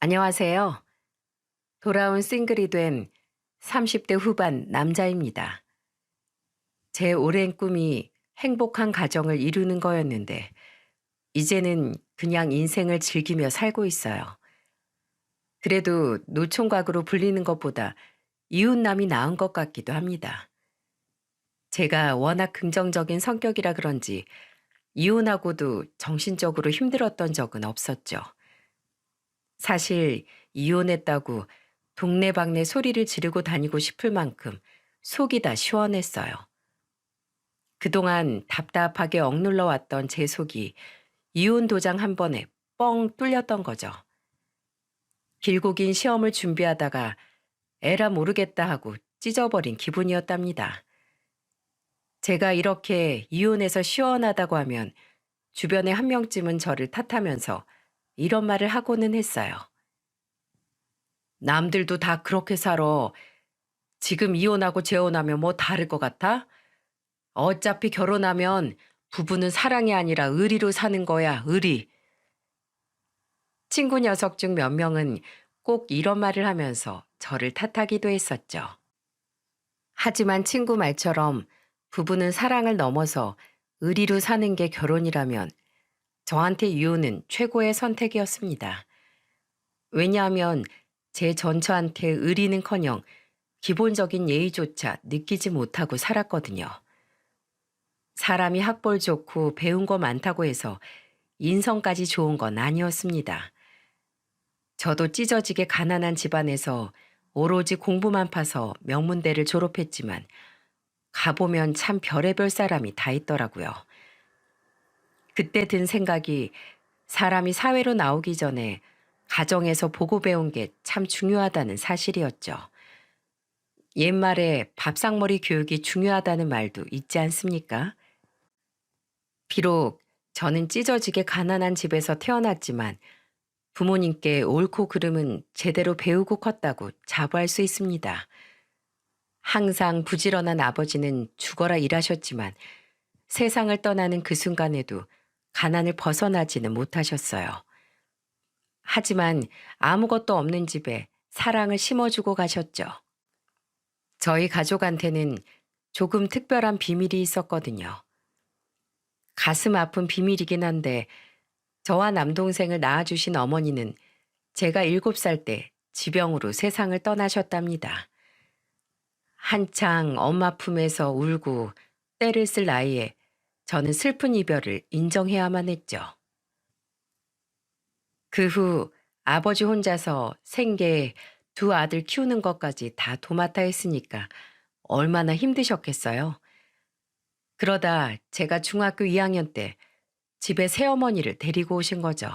안녕하세요. 돌아온 싱글이 된 30대 후반 남자입니다. 제 오랜 꿈이 행복한 가정을 이루는 거였는데, 이제는 그냥 인생을 즐기며 살고 있어요. 그래도 노총각으로 불리는 것보다 이웃남이 나은 것 같기도 합니다. 제가 워낙 긍정적인 성격이라 그런지 이혼하고도 정신적으로 힘들었던 적은 없었죠. 사실 이혼했다고 동네방네 소리를 지르고 다니고 싶을 만큼 속이 다 시원했어요. 그동안 답답하게 억눌러 왔던 제 속이 이혼 도장 한 번에 뻥 뚫렸던 거죠. 길고 긴 시험을 준비하다가 에라 모르겠다 하고 찢어버린 기분이었답니다. 제가 이렇게 이혼해서 시원하다고 하면 주변에 한 명쯤은 저를 탓하면서 이런 말을 하고는 했어요. 남들도 다 그렇게 살아. 지금 이혼하고 재혼하면 뭐 다를 것 같아? 어차피 결혼하면 부부는 사랑이 아니라 의리로 사는 거야, 의리. 친구 녀석 중 몇 명은 꼭 이런 말을 하면서 저를 탓하기도 했었죠. 하지만 친구 말처럼 부부는 사랑을 넘어서 의리로 사는 게 결혼이라면 저한테 이혼은 최고의 선택이었습니다. 왜냐하면 제 전처한테 의리는커녕 기본적인 예의조차 느끼지 못하고 살았거든요. 사람이 학벌 좋고 배운 거 많다고 해서 인성까지 좋은 건 아니었습니다. 저도 찢어지게 가난한 집안에서 오로지 공부만 파서 명문대를 졸업했지만 가보면 참 별의별 사람이 다 있더라고요. 그때 든 생각이 사람이 사회로 나오기 전에 가정에서 보고 배운 게 참 중요하다는 사실이었죠. 옛말에 밥상머리 교육이 중요하다는 말도 있지 않습니까? 비록 저는 찢어지게 가난한 집에서 태어났지만 부모님께 옳고 그름은 제대로 배우고 컸다고 자부할 수 있습니다. 항상 부지런한 아버지는 죽어라 일하셨지만 세상을 떠나는 그 순간에도 가난을 벗어나지는 못하셨어요. 하지만 아무것도 없는 집에 사랑을 심어주고 가셨죠. 저희 가족한테는 조금 특별한 비밀이 있었거든요. 가슴 아픈 비밀이긴 한데 저와 남동생을 낳아주신 어머니는 제가 7살 때 지병으로 세상을 떠나셨답니다. 한창 엄마 품에서 울고 때를 쓸 나이에 저는 슬픈 이별을 인정해야만 했죠. 그 후 아버지 혼자서 생계 두 아들 키우는 것까지 다 도맡아 했으니까 얼마나 힘드셨겠어요. 그러다 제가 중학교 2학년 때 집에 새어머니를 데리고 오신 거죠.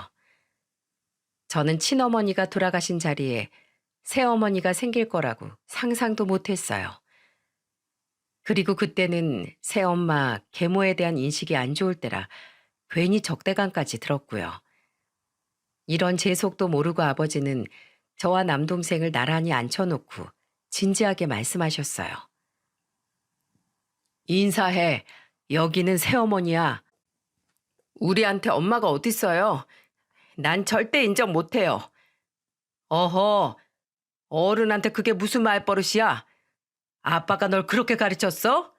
저는 친어머니가 돌아가신 자리에 새어머니가 생길 거라고 상상도 못했어요. 그리고 그때는 새엄마, 계모에 대한 인식이 안 좋을 때라 괜히 적대감까지 들었고요. 이런 제 속도 모르고 아버지는 저와 남동생을 나란히 앉혀놓고 진지하게 말씀하셨어요. 인사해. 여기는 새어머니야. 우리한테 엄마가 어딨어요? 난 절대 인정 못해요. 어허, 어른한테 그게 무슨 말버릇이야? 아빠가 널 그렇게 가르쳤어?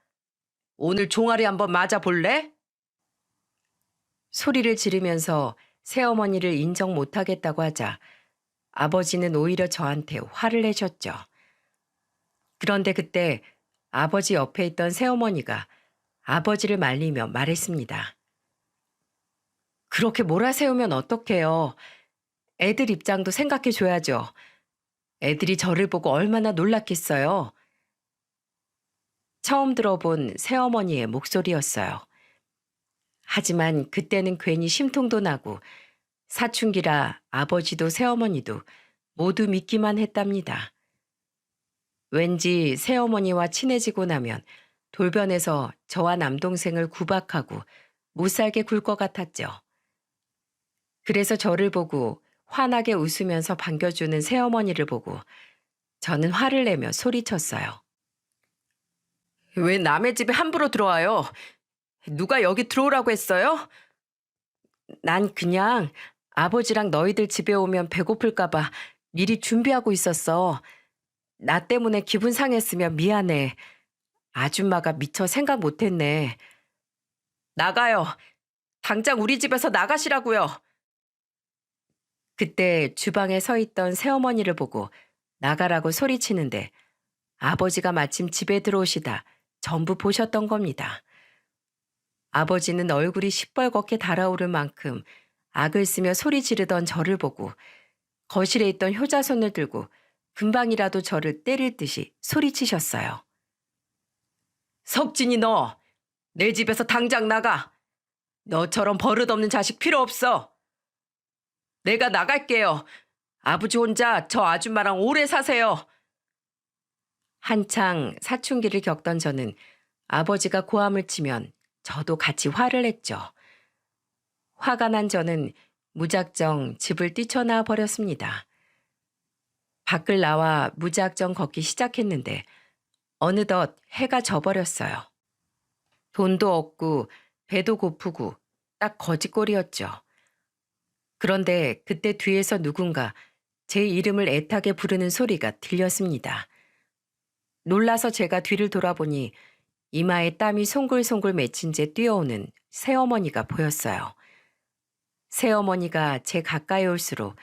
오늘 종아리 한번 맞아볼래? 소리를 지르면서 새어머니를 인정 못하겠다고 하자 아버지는 오히려 저한테 화를 내셨죠. 그런데 그때 아버지 옆에 있던 새어머니가 아버지를 말리며 말했습니다. 그렇게 몰아세우면 어떡해요. 애들 입장도 생각해 줘야죠. 애들이 저를 보고 얼마나 놀랐겠어요. 처음 들어본 새어머니의 목소리였어요. 하지만 그때는 괜히 심통도 나고 사춘기라 아버지도 새어머니도 모두 믿기만 했답니다. 왠지 새어머니와 친해지고 나면 돌변해서 저와 남동생을 구박하고 못살게 굴 것 같았죠. 그래서 저를 보고 환하게 웃으면서 반겨주는 새어머니를 보고 저는 화를 내며 소리쳤어요. 왜 남의 집에 함부로 들어와요? 누가 여기 들어오라고 했어요? 난 그냥 아버지랑 너희들 집에 오면 배고플까봐 미리 준비하고 있었어. 나 때문에 기분 상했으면 미안해. 아줌마가 미처 생각 못했네. 나가요. 당장 우리 집에서 나가시라고요. 그때 주방에 서 있던 새어머니를 보고 나가라고 소리치는데 아버지가 마침 집에 들어오시다 전부 보셨던 겁니다. 아버지는 얼굴이 시뻘겋게 달아오를 만큼 악을 쓰며 소리 지르던 저를 보고 거실에 있던 효자손을 들고 금방이라도 저를 때릴 듯이 소리치셨어요. 석진이 너, 내 집에서 당장 나가. 너처럼 버릇없는 자식 필요 없어. 내가 나갈게요. 아버지 혼자 저 아줌마랑 오래 사세요. 한창 사춘기를 겪던 저는 아버지가 고함을 치면 저도 같이 화를 냈죠. 화가 난 저는 무작정 집을 뛰쳐나와 버렸습니다. 밖을 나와 무작정 걷기 시작했는데 어느덧 해가 져버렸어요. 돈도 없고 배도 고프고 딱 거지꼴이었죠. 그런데 그때 뒤에서 누군가 제 이름을 애타게 부르는 소리가 들렸습니다. 놀라서 제가 뒤를 돌아보니 이마에 땀이 송글송글 맺힌 채 뛰어오는 새어머니가 보였어요. 새어머니가 제 가까이 올수록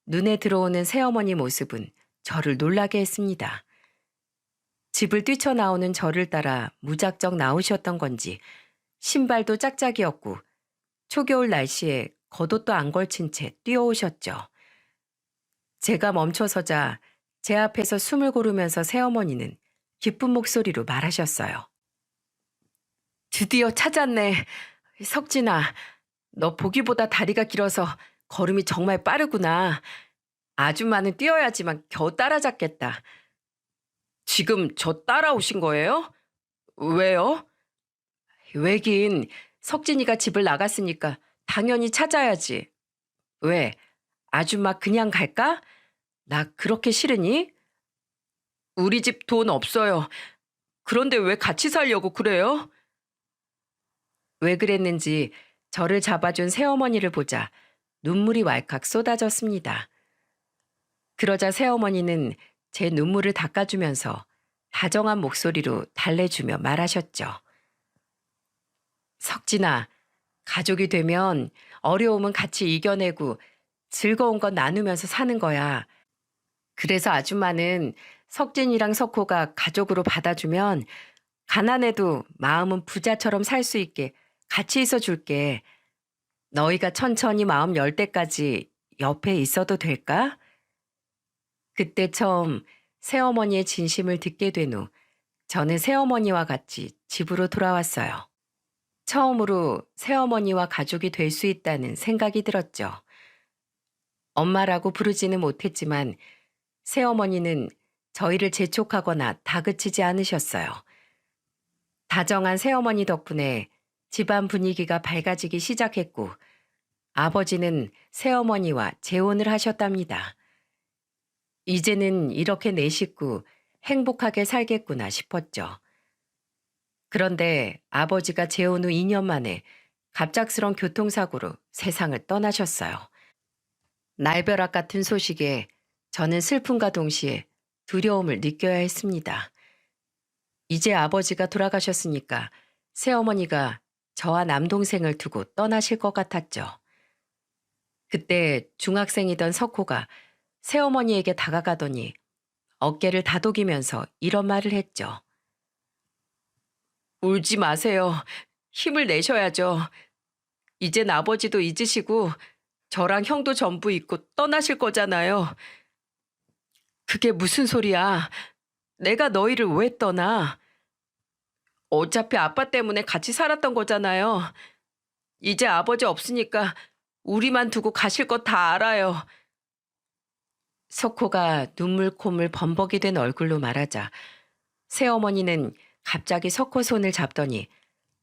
눈에 들어오는 새어머니 모습은 저를 놀라게 했습니다. 집을 뛰쳐나오는 저를 따라 무작정 나오셨던 건지 신발도 짝짝이었고 초겨울 날씨에 겉옷도 안 걸친 채 뛰어오셨죠. 제가 멈춰서자 제 앞에서 숨을 고르면서 새어머니는 기쁜 목소리로 말하셨어요. 드디어 찾았네. 석진아, 너 보기보다 다리가 길어서 걸음이 정말 빠르구나. 아줌마는 뛰어야지만 겨우 따라잡겠다. 지금 저 따라오신 거예요? 왜요? 왜긴 석진이가 집을 나갔으니까 당연히 찾아야지. 왜? 아줌마 그냥 갈까? 나 그렇게 싫으니? 우리 집 돈 없어요. 그런데 왜 같이 살려고 그래요? 왜 그랬는지 저를 잡아준 새어머니를 보자 눈물이 왈칵 쏟아졌습니다. 그러자 새어머니는 제 눈물을 닦아주면서 다정한 목소리로 달래주며 말하셨죠. 석진아, 가족이 되면 어려움은 같이 이겨내고 즐거운 건 나누면서 사는 거야. 그래서 아줌마는 석진이랑 석호가 가족으로 받아주면 가난해도 마음은 부자처럼 살 수 있게 같이 있어 줄게. 너희가 천천히 마음 열 때까지 옆에 있어도 될까? 그때 처음 새어머니의 진심을 듣게 된 후 저는 새어머니와 같이 집으로 돌아왔어요. 처음으로 새어머니와 가족이 될 수 있다는 생각이 들었죠. 엄마라고 부르지는 못했지만 새어머니는 저희를 재촉하거나 다그치지 않으셨어요. 다정한 새어머니 덕분에 집안 분위기가 밝아지기 시작했고 아버지는 새어머니와 재혼을 하셨답니다. 이제는 이렇게 내 식구 행복하게 살겠구나 싶었죠. 그런데 아버지가 재혼 후 2년 만에 갑작스런 교통사고로 세상을 떠나셨어요. 날벼락 같은 소식에 저는 슬픔과 동시에 두려움을 느껴야 했습니다. 이제 아버지가 돌아가셨으니까 새어머니가 저와 남동생을 두고 떠나실 것 같았죠. 그때 중학생이던 석호가 새어머니에게 다가가더니 어깨를 다독이면서 이런 말을 했죠. 울지 마세요. 힘을 내셔야죠. 이젠 아버지도 잊으시고 저랑 형도 전부 잊고 떠나실 거잖아요. 그게 무슨 소리야. 내가 너희를 왜 떠나? 어차피 아빠 때문에 같이 살았던 거잖아요. 이제 아버지 없으니까 우리만 두고 가실 거 다 알아요. 석호가 눈물콧물 범벅이 된 얼굴로 말하자 새어머니는 갑자기 석호 손을 잡더니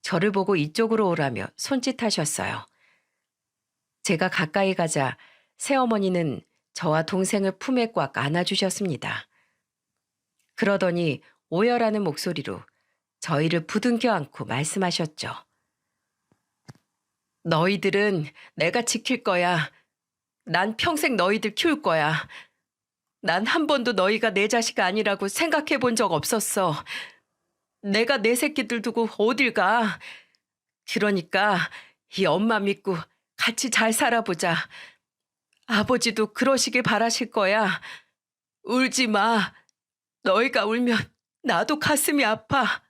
저를 보고 이쪽으로 오라며 손짓하셨어요. 제가 가까이 가자 새어머니는 저와 동생을 품에 꽉 안아주셨습니다. 그러더니 오열하는 목소리로 저희를 부둥켜 안고 말씀하셨죠. 너희들은 내가 지킬 거야. 난 평생 너희들 키울 거야. 난 한 번도 너희가 내 자식 아니라고 생각해 본 적 없었어. 내가 내 새끼들 두고 어딜 가. 그러니까 이 엄마 믿고 같이 잘 살아보자. 아버지도 그러시길 바라실 거야. 울지 마. 너희가 울면 나도 가슴이 아파.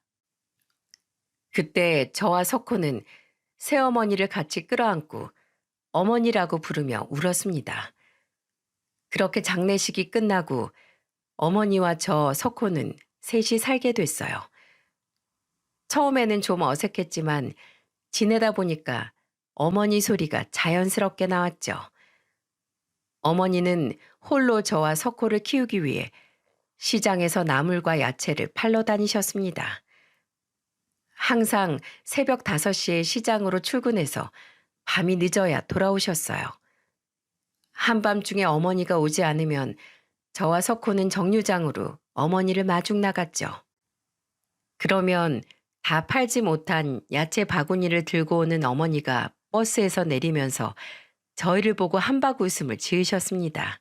그때 저와 석호는 새어머니를 같이 끌어안고 어머니라고 부르며 울었습니다. 그렇게 장례식이 끝나고 어머니와 저 석호는 셋이 살게 됐어요. 처음에는 좀 어색했지만 지내다 보니까 어머니 소리가 자연스럽게 나왔죠. 어머니는 홀로 저와 석호를 키우기 위해 시장에서 나물과 야채를 팔러 다니셨습니다. 항상 새벽 5시에 시장으로 출근해서 밤이 늦어야 돌아오셨어요. 한밤중에 어머니가 오지 않으면 저와 석호는 정류장으로 어머니를 마중 나갔죠. 그러면 다 팔지 못한 야채 바구니를 들고 오는 어머니가 버스에서 내리면서 저희를 보고 한박 웃음을 지으셨습니다.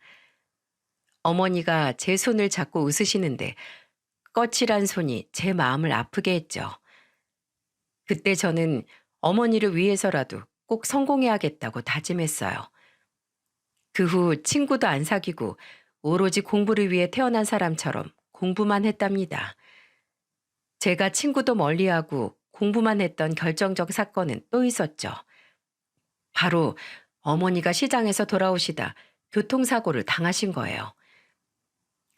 어머니가 제 손을 잡고 웃으시는데 거칠한 손이 제 마음을 아프게 했죠. 그때 저는 어머니를 위해서라도 꼭 성공해야겠다고 다짐했어요. 그 후 친구도 안 사귀고 오로지 공부를 위해 태어난 사람처럼 공부만 했답니다. 제가 친구도 멀리하고 공부만 했던 결정적 사건은 또 있었죠. 바로 어머니가 시장에서 돌아오시다 교통사고를 당하신 거예요.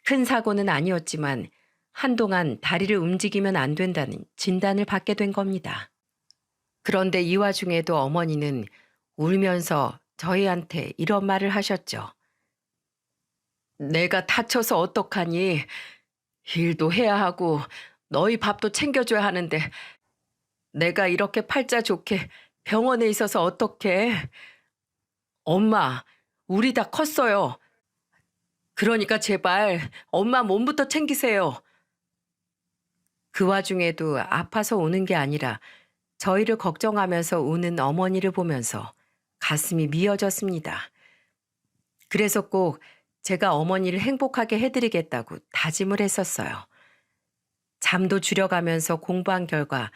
큰 사고는 아니었지만 한동안 다리를 움직이면 안 된다는 진단을 받게 된 겁니다. 그런데 이 와중에도 어머니는 울면서 저희한테 이런 말을 하셨죠. 내가 다쳐서 어떡하니? 일도 해야 하고 너희 밥도 챙겨줘야 하는데 내가 이렇게 팔자 좋게 병원에 있어서 어떡해? 엄마, 우리 다 컸어요. 그러니까 제발 엄마 몸부터 챙기세요. 그 와중에도 아파서 우는 게 아니라 저희를 걱정하면서 우는 어머니를 보면서 가슴이 미어졌습니다. 그래서 꼭 제가 어머니를 행복하게 해드리겠다고 다짐을 했었어요. 잠도 줄여가면서 공부한 결과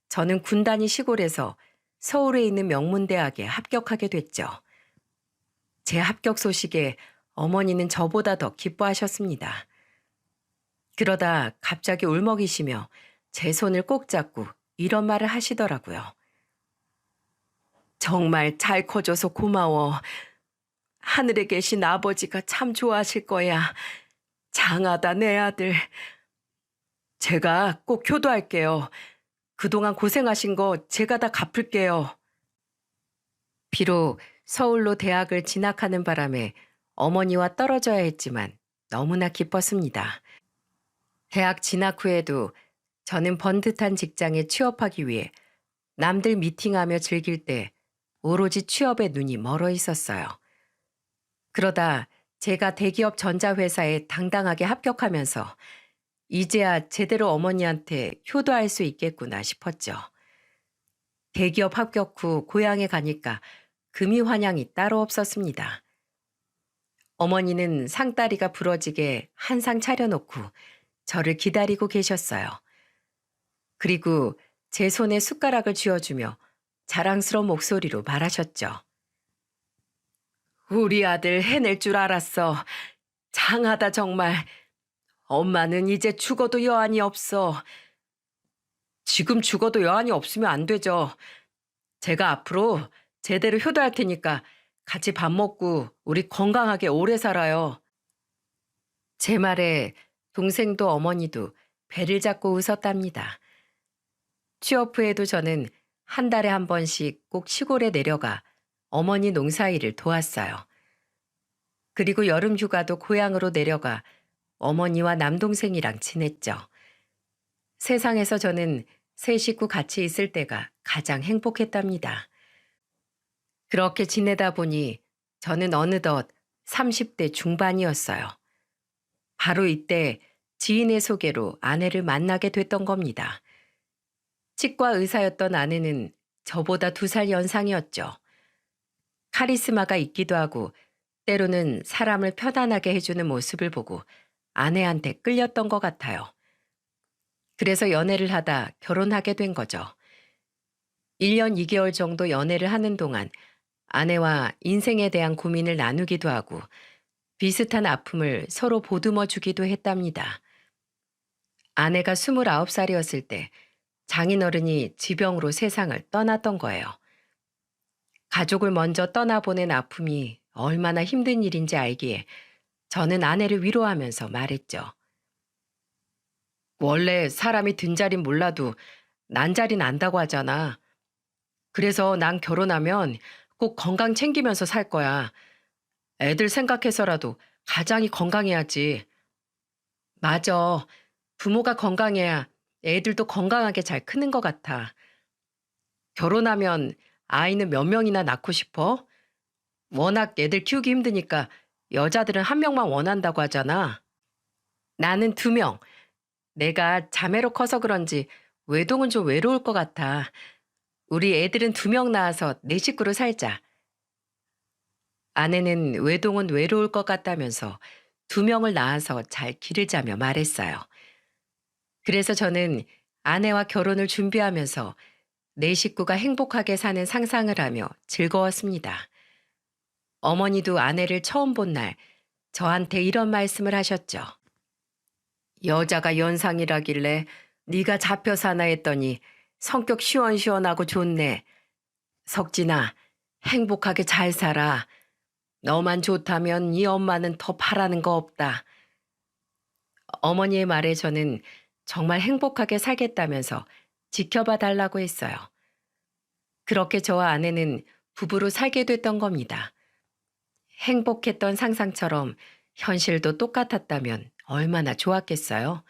저는 군단위 시골에서 서울에 있는 명문대학에 합격하게 됐죠. 제 합격 소식에 어머니는 저보다 더 기뻐하셨습니다. 그러다 갑자기 울먹이시며 제 손을 꼭 잡고 이런 말을 하시더라고요. 정말 잘 커줘서 고마워. 하늘에 계신 아버지가 참 좋아하실 거야. 장하다 내 아들. 제가 꼭 효도할게요. 그동안 고생하신 거 제가 다 갚을게요. 비록 서울로 대학을 진학하는 바람에 어머니와 떨어져야 했지만 너무나 기뻤습니다. 대학 진학 후에도 저는 번듯한 직장에 취업하기 위해 남들 미팅하며 즐길 때 오로지 취업에 눈이 멀어 있었어요. 그러다 제가 대기업 전자회사에 당당하게 합격하면서 이제야 제대로 어머니한테 효도할 수 있겠구나 싶었죠. 대기업 합격 후 고향에 가니까 금이 환영이 따로 없었습니다. 어머니는 상다리가 부러지게 한 상 차려놓고 저를 기다리고 계셨어요. 그리고 제 손에 숟가락을 쥐어주며 자랑스러운 목소리로 말하셨죠. 우리 아들 해낼 줄 알았어. 장하다 정말. 엄마는 이제 죽어도 여한이 없어. 지금 죽어도 여한이 없으면 안 되죠. 제가 앞으로 제대로 효도할 테니까 같이 밥 먹고 우리 건강하게 오래 살아요. 제 말에 동생도 어머니도 배를 잡고 웃었답니다. 취업 후에도 저는 한 달에 한 번씩 꼭 시골에 내려가 어머니 농사일을 도왔어요. 그리고 여름 휴가도 고향으로 내려가 어머니와 남동생이랑 지냈죠. 세상에서 저는 세 식구 같이 있을 때가 가장 행복했답니다. 그렇게 지내다 보니 저는 어느덧 30대 중반이었어요. 바로 이때 지인의 소개로 아내를 만나게 됐던 겁니다. 치과 의사였던 아내는 저보다 2살 연상이었죠. 카리스마가 있기도 하고 때로는 사람을 편안하게 해주는 모습을 보고 아내한테 끌렸던 것 같아요. 그래서 연애를 하다 결혼하게 된 거죠. 1년 2개월 정도 연애를 하는 동안 아내와 인생에 대한 고민을 나누기도 하고 비슷한 아픔을 서로 보듬어 주기도 했답니다. 아내가 29살이었을 때 장인어른이 지병으로 세상을 떠났던 거예요. 가족을 먼저 떠나보낸 아픔이 얼마나 힘든 일인지 알기에 저는 아내를 위로하면서 말했죠. 원래 사람이 든 자린 몰라도 난 자리 난다고 하잖아. 그래서 난 결혼하면 꼭 건강 챙기면서 살 거야. 애들 생각해서라도 가장이 건강해야지. 맞아. 부모가 건강해야 애들도 건강하게 잘 크는 것 같아. 결혼하면 아이는 몇 명이나 낳고 싶어? 워낙 애들 키우기 힘드니까 여자들은 한 명만 원한다고 하잖아. 나는 2명. 내가 자매로 커서 그런지 외동은 좀 외로울 것 같아. 우리 애들은 2명 낳아서 내 식구로 살자. 아내는 외동은 외로울 것 같다면서 2명을 낳아서 잘 기르자며 말했어요. 그래서 저는 아내와 결혼을 준비하면서 내 식구가 행복하게 사는 상상을 하며 즐거웠습니다. 어머니도 아내를 처음 본 날 저한테 이런 말씀을 하셨죠. 여자가 연상이라길래 네가 잡혀 사나 했더니 성격 시원시원하고 좋네. 석진아, 행복하게 잘 살아. 너만 좋다면 이 엄마는 더 바라는 거 없다. 어머니의 말에 저는 정말 행복하게 살겠다면서 지켜봐 달라고 했어요. 그렇게 저와 아내는 부부로 살게 됐던 겁니다. 행복했던 상상처럼 현실도 똑같았다면 얼마나 좋았겠어요.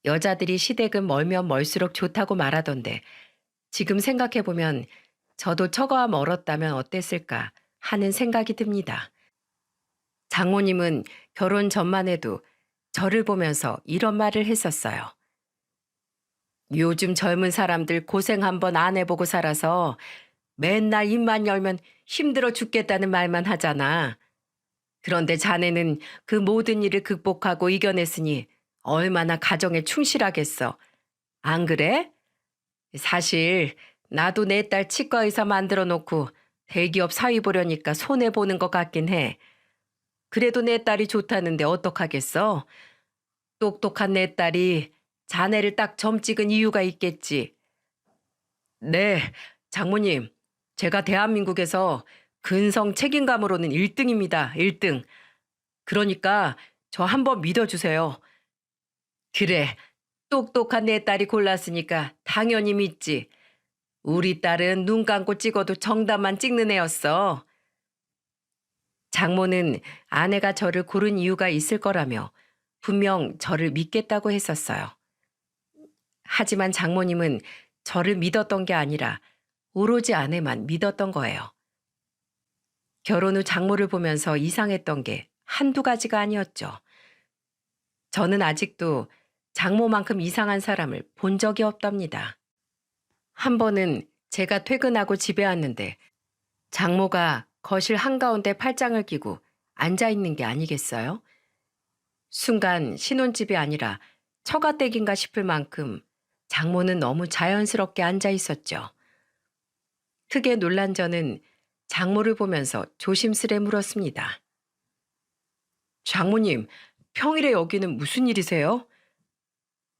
여자들이 시댁은 멀면 멀수록 좋다고 말하던데 지금 생각해보면 저도 처가 멀었다면 어땠을까 하는 생각이 듭니다. 장모님은 결혼 전만 해도 저를 보면서 이런 말을 했었어요. 요즘 젊은 사람들 고생 한번 안 해보고 살아서 맨날 입만 열면 힘들어 죽겠다는 말만 하잖아. 그런데 자네는 그 모든 일을 극복하고 이겨냈으니 얼마나 가정에 충실하겠어. 안 그래? 사실 나도 내 딸 치과 의사 만들어 놓고 대기업 사위 보려니까 손해보는 것 같긴 해. 그래도 내 딸이 좋다는데 어떡하겠어? 똑똑한 내 딸이 자네를 딱 점 찍은 이유가 있겠지. 네, 장모님. 제가 대한민국에서 근성 책임감으로는 1등입니다. 1등. 그러니까 저 한번 믿어주세요. 그래, 똑똑한 내 딸이 골랐으니까 당연히 믿지. 우리 딸은 눈 감고 찍어도 정답만 찍는 애였어. 장모는 아내가 저를 고른 이유가 있을 거라며 분명 저를 믿겠다고 했었어요. 하지만 장모님은 저를 믿었던 게 아니라 오로지 아내만 믿었던 거예요. 결혼 후 장모를 보면서 이상했던 게 한두 가지가 아니었죠. 저는 아직도 장모만큼 이상한 사람을 본 적이 없답니다. 한 번은 제가 퇴근하고 집에 왔는데 장모가 거실 한가운데 팔짱을 끼고 앉아 있는 게 아니겠어요? 순간 신혼집이 아니라 처가댁인가 싶을 만큼 장모는 너무 자연스럽게 앉아 있었죠. 크게 놀란 저는 장모를 보면서 조심스레 물었습니다. 장모님, 평일에 여기는 무슨 일이세요?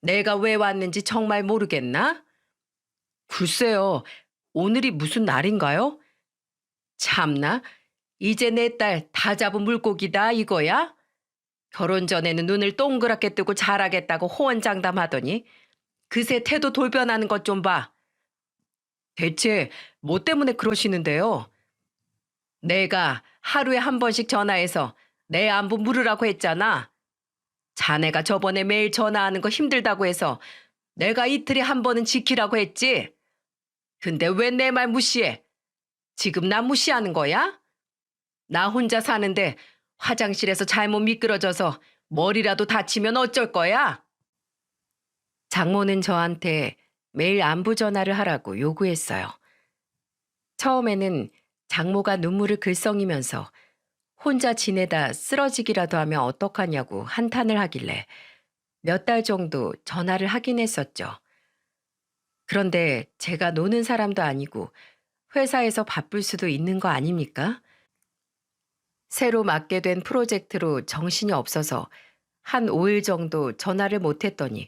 내가 왜 왔는지 정말 모르겠나? 글쎄요, 오늘이 무슨 날인가요? 참나, 이제 내 딸 다 잡은 물고기다 이거야? 결혼 전에는 눈을 동그랗게 뜨고 잘하겠다고 호언장담하더니 그새 태도 돌변하는 것 좀 봐. 대체 뭐 때문에 그러시는데요? 내가 하루에 한 번씩 전화해서 내 안부 물으라고 했잖아. 자네가 저번에 매일 전화하는 거 힘들다고 해서 내가 이틀에 한 번은 지키라고 했지. 근데 왜 내 말 무시해? 지금 나 무시하는 거야? 나 혼자 사는데 화장실에서 잘못 미끄러져서 머리라도 다치면 어쩔 거야? 장모는 저한테 매일 안부 전화를 하라고 요구했어요. 처음에는 장모가 눈물을 글썽이면서 혼자 지내다 쓰러지기라도 하면 어떡하냐고 한탄을 하길래 몇 달 정도 전화를 하긴 했었죠. 그런데 제가 노는 사람도 아니고 회사에서 바쁠 수도 있는 거 아닙니까? 새로 맡게 된 프로젝트로 정신이 없어서 한 5일 정도 전화를 못 했더니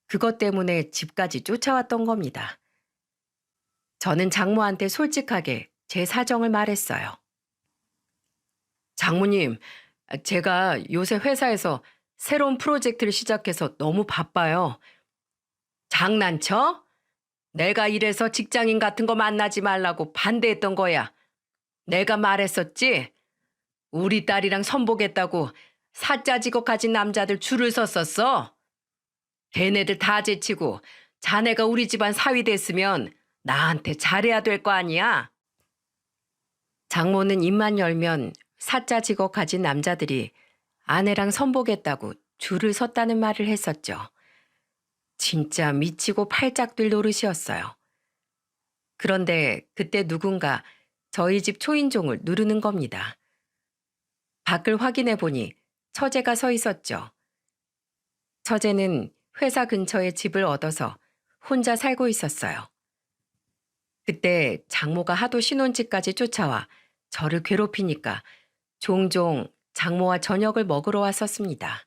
그것 때문에 집까지 쫓아왔던 겁니다. 저는 장모한테 솔직하게 제 사정을 말했어요. 장모님, 제가 요새 회사에서 새로운 프로젝트를 시작해서 너무 바빠요. 장난쳐? 내가 이래서 직장인 같은 거 만나지 말라고 반대했던 거야. 내가 말했었지? 우리 딸이랑 선보겠다고 사짜 직업 가진 남자들 줄을 섰었어. 걔네들 다 제치고 자네가 우리 집안 사위 됐으면 나한테 잘해야 될 거 아니야? 장모는 입만 열면 사짜 직업 가진 남자들이 아내랑 선보겠다고 줄을 섰다는 말을 했었죠. 진짜 미치고 팔짝 뛸 노릇이었어요. 그런데 그때 누군가 저희 집 초인종을 누르는 겁니다. 밖을 확인해 보니 처제가 서 있었죠. 처제는 회사 근처에 집을 얻어서 혼자 살고 있었어요. 그때 장모가 하도 신혼집까지 쫓아와 저를 괴롭히니까 종종 장모와 저녁을 먹으러 왔었습니다.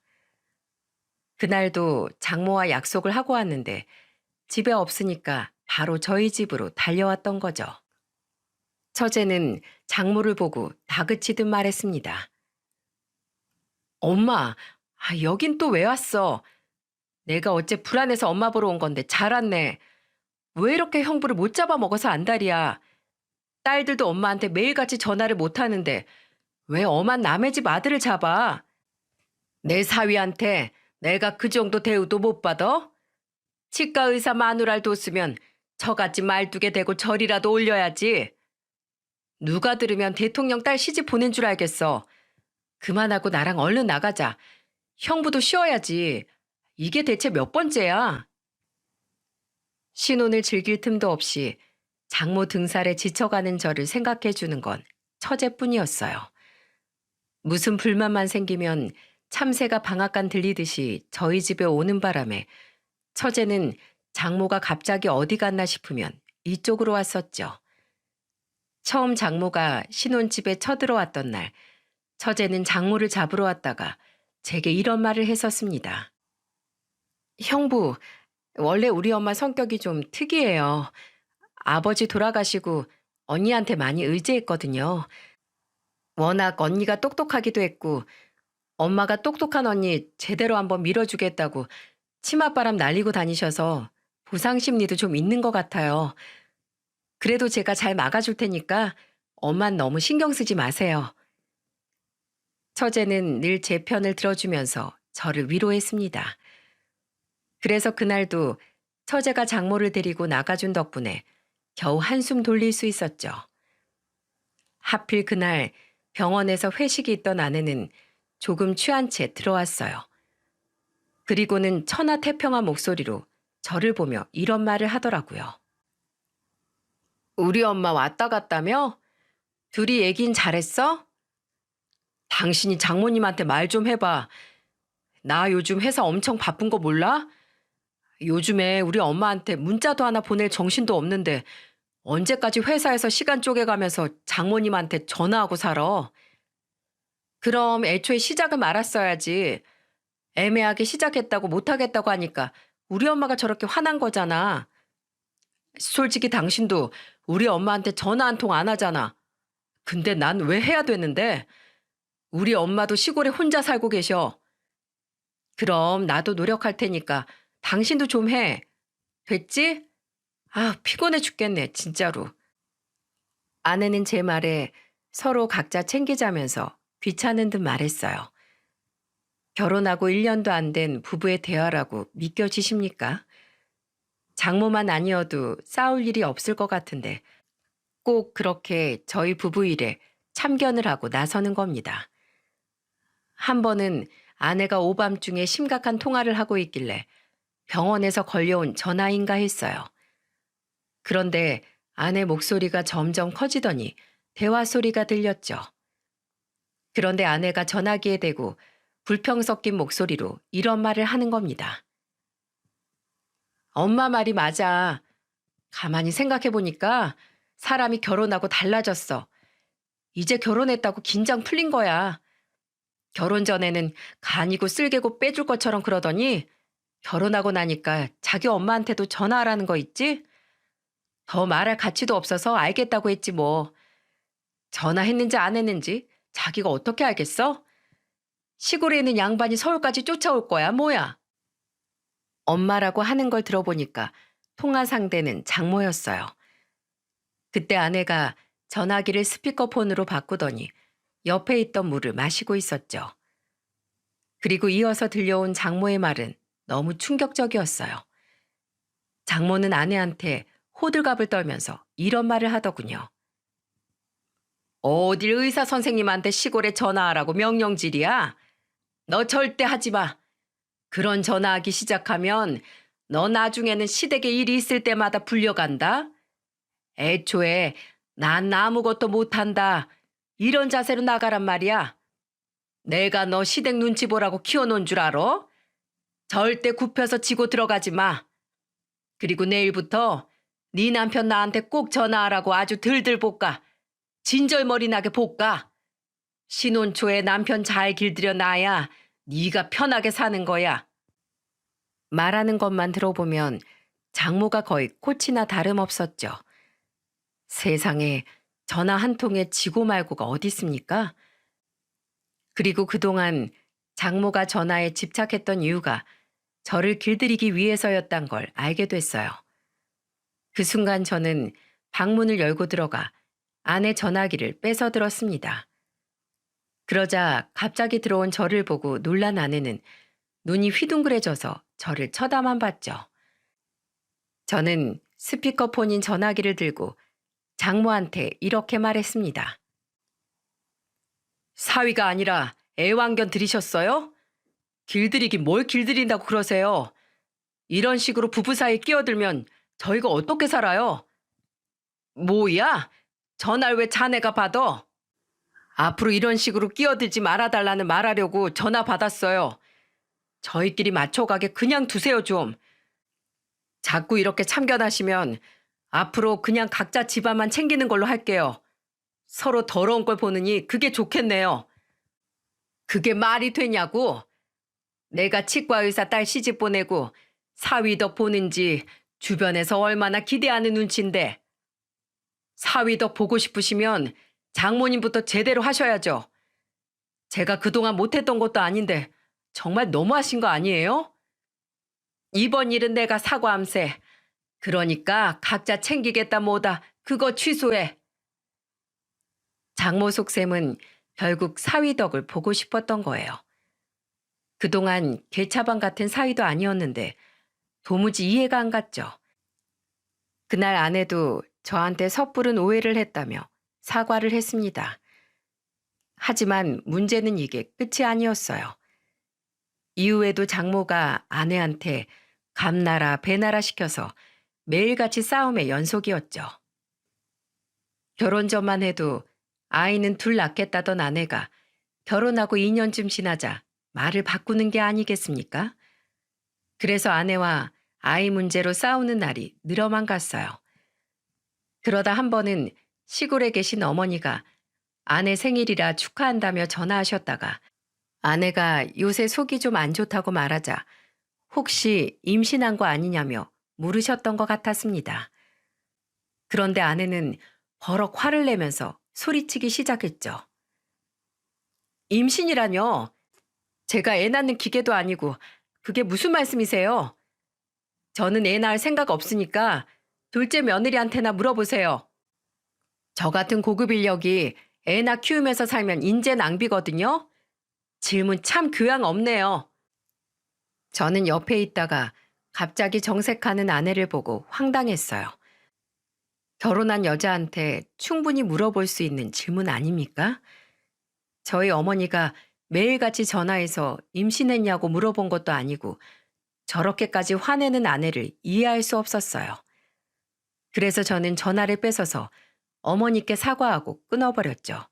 그날도 장모와 약속을 하고 왔는데 집에 없으니까 바로 저희 집으로 달려왔던 거죠. 처제는 장모를 보고 다그치듯 말했습니다. 엄마, 여긴 또 왜 왔어? 내가 어째 불안해서 엄마 보러 온 건데 잘 왔네. 왜 이렇게 형부를 못 잡아먹어서 안달이야. 딸들도 엄마한테 매일같이 전화를 못 하는데 왜 엄한 남의 집 아들을 잡아? 내 사위한테 내가 그 정도 대우도 못 받아? 치과 의사 마누라를 뒀으면 저같이 말뚝에 대고 절이라도 올려야지. 누가 들으면 대통령 딸 시집 보낸 줄 알겠어. 그만하고 나랑 얼른 나가자. 형부도 쉬어야지. 이게 대체 몇 번째야? 신혼을 즐길 틈도 없이 장모 등살에 지쳐가는 저를 생각해 주는 건 처제뿐이었어요. 무슨 불만만 생기면 참새가 방앗간 들리듯이 저희 집에 오는 바람에 처제는 장모가 갑자기 어디 갔나 싶으면 이쪽으로 왔었죠. 처음 장모가 신혼집에 쳐들어왔던 날, 처제는 장모를 잡으러 왔다가 제게 이런 말을 했었습니다. 형부, 원래 우리 엄마 성격이 좀 특이해요. 아버지 돌아가시고 언니한테 많이 의지했거든요. 워낙 언니가 똑똑하기도 했고 엄마가 똑똑한 언니 제대로 한번 밀어주겠다고 치맛바람 날리고 다니셔서 보상 심리도 좀 있는 것 같아요. 그래도 제가 잘 막아줄 테니까 엄만 너무 신경 쓰지 마세요. 처제는 늘 제 편을 들어주면서 저를 위로했습니다. 그래서 그날도 처제가 장모를 데리고 나가준 덕분에 겨우 한숨 돌릴 수 있었죠. 하필 그날 병원에서 회식이 있던 아내는 조금 취한 채 들어왔어요. 그리고는 천하태평한 목소리로 저를 보며 이런 말을 하더라고요. 우리 엄마 왔다 갔다며? 둘이 얘긴 잘했어? 당신이 장모님한테 말 좀 해봐. 나 요즘 회사 엄청 바쁜 거 몰라? 요즘에 우리 엄마한테 문자도 하나 보낼 정신도 없는데 언제까지 회사에서 시간 쪼개가면서 장모님한테 전화하고 살아? 그럼 애초에 시작을 말았어야지. 애매하게 시작했다고 못하겠다고 하니까 우리 엄마가 저렇게 화난 거잖아. 솔직히 당신도 우리 엄마한테 전화 한 통 안 하잖아. 근데 난 왜 해야 되는데? 우리 엄마도 시골에 혼자 살고 계셔. 그럼 나도 노력할 테니까 당신도 좀 해. 됐지? 피곤해 죽겠네, 진짜로. 아내는 제 말에 서로 각자 챙기자면서 귀찮은 듯 말했어요. 결혼하고 1년도 안 된 부부의 대화라고 믿겨지십니까? 장모만 아니어도 싸울 일이 없을 것 같은데 꼭 그렇게 저희 부부 일에 참견을 하고 나서는 겁니다. 한 번은 아내가 오밤중에 심각한 통화를 하고 있길래 병원에서 걸려온 전화인가 했어요. 그런데 아내 목소리가 점점 커지더니 대화 소리가 들렸죠. 그런데 아내가 전화기에 대고 불평 섞인 목소리로 이런 말을 하는 겁니다. 엄마 말이 맞아. 가만히 생각해 보니까 사람이 결혼하고 달라졌어. 이제 결혼했다고 긴장 풀린 거야. 결혼 전에는 간이고 쓸개고 빼줄 것처럼 그러더니 결혼하고 나니까 자기 엄마한테도 전화하라는 거 있지? 더 말할 가치도 없어서 알겠다고 했지 뭐. 전화했는지 안 했는지 자기가 어떻게 알겠어? 시골에 있는 양반이 서울까지 쫓아올 거야 뭐야. 엄마라고 하는 걸 들어보니까 통화 상대는 장모였어요. 그때 아내가 전화기를 스피커폰으로 바꾸더니 옆에 있던 물을 마시고 있었죠. 그리고 이어서 들려온 장모의 말은 너무 충격적이었어요. 장모는 아내한테 호들갑을 떨면서 이런 말을 하더군요. 어딜 의사 선생님한테 시골에 전화하라고 명령질이야? 너 절대 하지 마. 그런 전화하기 시작하면 너 나중에는 시댁에 일이 있을 때마다 불려간다. 애초에 난 아무것도 못한다. 이런 자세로 나가란 말이야. 내가 너 시댁 눈치 보라고 키워놓은 줄 알아? 절대 굽혀서 지고 들어가지 마. 그리고 내일부터 네 남편 나한테 꼭 전화하라고 아주 들들 볶아. 진절머리 나게 볶아. 신혼 초에 남편 잘 길들여 놔야 네가 편하게 사는 거야. 말하는 것만 들어보면 장모가 거의 코치나 다름없었죠. 세상에 전화 한 통에 지고 말고가 어디 있습니까? 그리고 그동안 장모가 전화에 집착했던 이유가 저를 길들이기 위해서였단 걸 알게 됐어요. 그 순간 저는 방문을 열고 들어가 아내 전화기를 뺏어 들었습니다. 그러자 갑자기 들어온 저를 보고 놀란 아내는 눈이 휘둥그레져서 저를 쳐다만 봤죠. 저는 스피커폰인 전화기를 들고 장모한테 이렇게 말했습니다. 사위가 아니라 애완견 들이셨어요? 길들이긴 뭘 길들인다고 그러세요? 이런 식으로 부부 사이에 끼어들면 저희가 어떻게 살아요? 뭐야? 전화를 왜 자네가 받아? 앞으로 이런 식으로 끼어들지 말아달라는 말하려고 전화 받았어요. 저희끼리 맞춰가게 그냥 두세요 좀. 자꾸 이렇게 참견하시면 앞으로 그냥 각자 집안만 챙기는 걸로 할게요. 서로 더러운 걸 보느니 그게 좋겠네요. 그게 말이 되냐고? 내가 치과의사 딸 시집 보내고 사위덕 보는지 주변에서 얼마나 기대하는 눈치인데. 사위덕 보고 싶으시면 장모님부터 제대로 하셔야죠. 제가 그동안 못했던 것도 아닌데 정말 너무하신 거 아니에요? 이번 일은 내가 사과함세. 그러니까 각자 챙기겠다 뭐다 그거 취소해. 장모 속셈은 결국 사위덕을 보고 싶었던 거예요. 그동안 개차반 같은 사위도 아니었는데 도무지 이해가 안 갔죠. 그날 아내도 저한테 섣부른 오해를 했다며 사과를 했습니다. 하지만 문제는 이게 끝이 아니었어요. 이후에도 장모가 아내한테 감나라 배나라 시켜서 매일같이 싸움의 연속이었죠. 결혼 전만 해도 아이는 둘 낳겠다던 아내가 결혼하고 2년쯤 지나자 말을 바꾸는 게 아니겠습니까? 그래서 아내와 아이 문제로 싸우는 날이 늘어만 갔어요. 그러다 한 번은 시골에 계신 어머니가 아내 생일이라 축하한다며 전화하셨다가 아내가 요새 속이 좀 안 좋다고 말하자 혹시 임신한 거 아니냐며 물으셨던 것 같았습니다. 그런데 아내는 버럭 화를 내면서 소리치기 시작했죠. 임신이라뇨? 제가 애 낳는 기계도 아니고 그게 무슨 말씀이세요? 저는 애 낳을 생각 없으니까 둘째 며느리한테나 물어보세요. 저 같은 고급 인력이 애 낳 키우면서 살면 인재 낭비거든요. 질문 참 교양 없네요. 저는 옆에 있다가 갑자기 정색하는 아내를 보고 황당했어요. 결혼한 여자한테 충분히 물어볼 수 있는 질문 아닙니까? 저희 어머니가 매일같이 전화해서 임신했냐고 물어본 것도 아니고 저렇게까지 화내는 아내를 이해할 수 없었어요. 그래서 저는 전화를 뺏어서 어머니께 사과하고 끊어버렸죠.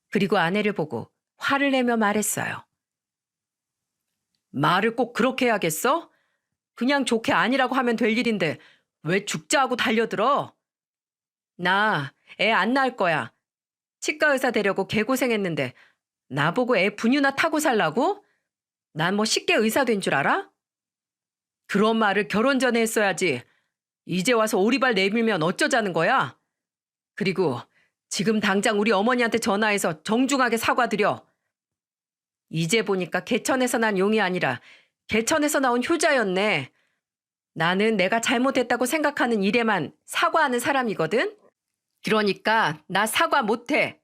그리고 아내를 보고 화를 내며 말했어요. 말을 꼭 그렇게 해야겠어? 그냥 좋게 아니라고 하면 될 일인데 왜 죽자 하고 달려들어? 나 애 안 낳을 거야. 치과 의사 되려고 개고생했는데 나보고 애 분유나 타고 살라고? 난 뭐 쉽게 의사 된 줄 알아? 그런 말을 결혼 전에 했어야지. 이제 와서 오리발 내밀면 어쩌자는 거야? 그리고 지금 당장 우리 어머니한테 전화해서 정중하게 사과드려. 이제 보니까 개천에서 난 용이 아니라 개천에서 나온 효자였네. 나는 내가 잘못했다고 생각하는 일에만 사과하는 사람이거든? 그러니까 나 사과 못해.